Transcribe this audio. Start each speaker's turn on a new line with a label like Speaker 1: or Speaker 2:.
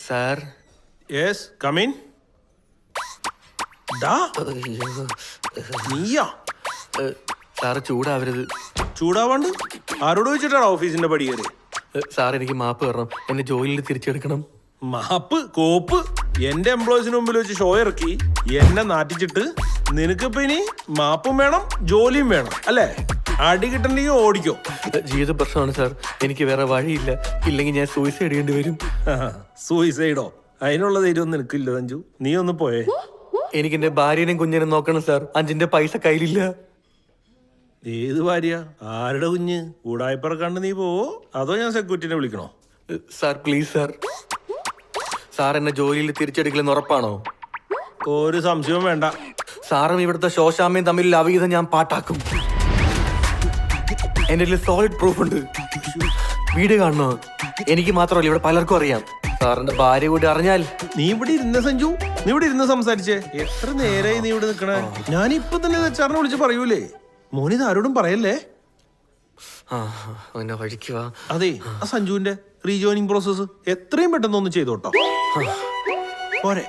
Speaker 1: Sir.
Speaker 2: Yes come in. നീയാ
Speaker 1: sir ചൂടാവരുത്.
Speaker 2: ചൂടാവാണ്ട് ആരോട് വെച്ചിട്ടാണ് ഓഫീസിന്റെ പടി കയറി?
Speaker 1: സാർ എനിക്ക് മാപ്പ് തരണം, എന്നെ ജോലിയിൽ തിരിച്ചെടുക്കണം.
Speaker 2: മാപ്പ് കോപ്പ് എന്റെ എംപ്ലോയീസിന് മുമ്പിൽ വെച്ച് ഷോ ഇറക്കി എന്നെ നാട്ടിച്ചിട്ട് നിനക്കിപ്പോ ഇനി മാപ്പും വേണം ജോലിയും വേണം അല്ലേ? അടി കിട്ടണ്ടെങ്കിൽ ഓടിക്കോ.
Speaker 1: ജീവിത പ്രശ്നമാണ് സാർ, എനിക്ക് വേറെ വഴിയില്ല. ഇല്ലെങ്കിൽ ഞാൻ സൂയിസൈഡ് ചെയ്യേണ്ടി വരും.
Speaker 2: സൂയിസൈഡോ? അതിനുള്ള ധൈര്യം നിനക്കില്ല സഞ്ജു. നീ ഒന്ന് പോയേ.
Speaker 1: എനിക്ക് എന്റെ ഭാര്യനെയും കുഞ്ഞിനെ നോക്കണം സാർ. 5 പൈസ കയ്യിലില്ല.
Speaker 2: ഏത് ഭാര്യ? ആരുടെ കുഞ്ഞ്? കൂടായ്പറക്കാണ്ട് നീ പോവോ അതോ ഞാൻ സെക്യൂരിറ്റിനെ വിളിക്കണോ?
Speaker 1: Sir please sir. സാർ എന്നെ ജോലിയിൽ തിരിച്ചെടുക്കില്ലെന്ന് ഉറപ്പാണോ?
Speaker 2: ഒരു സംശയവും വേണ്ട.
Speaker 1: സാറും ഇവിടുത്തെ ശോശാമ്മയും തമ്മിൽ അവീതം ഞാൻ പാട്ടാക്കും. എന്റെ സോളിഡ് പ്രൂഫ് ഉണ്ട്. വീഡിയോ കാണണോ? എനിക്ക് മാത്രമല്ല, ഇവിടെ പലർക്കും അറിയാം. സാറിന്റെ ഭാര്യ കൂടി അറിഞ്ഞാൽ.
Speaker 2: നീ ഇവിടെ ഇരുന്ന സഞ്ജു, നീ ഇവിടെ ഇരുന്ന് സംസാരിച്ചേ. എത്ര നേരായി നീ ഇവിടെ നിൽക്കണേ? ഞാനിപ്പൊ തന്നെ സാറിനെ വിളിച്ച് പറയൂലേ. മോനിത് ആരോടും പറയല്ലേ.
Speaker 1: വഴിക്കുക.
Speaker 2: അതെ, ആ സഞ്ജുവിന്റെ റീജോയിനിങ് പ്രോസസ് എത്രയും പെട്ടെന്ന് ഒന്ന് ചെയ്തോട്ടോ. പോരെ.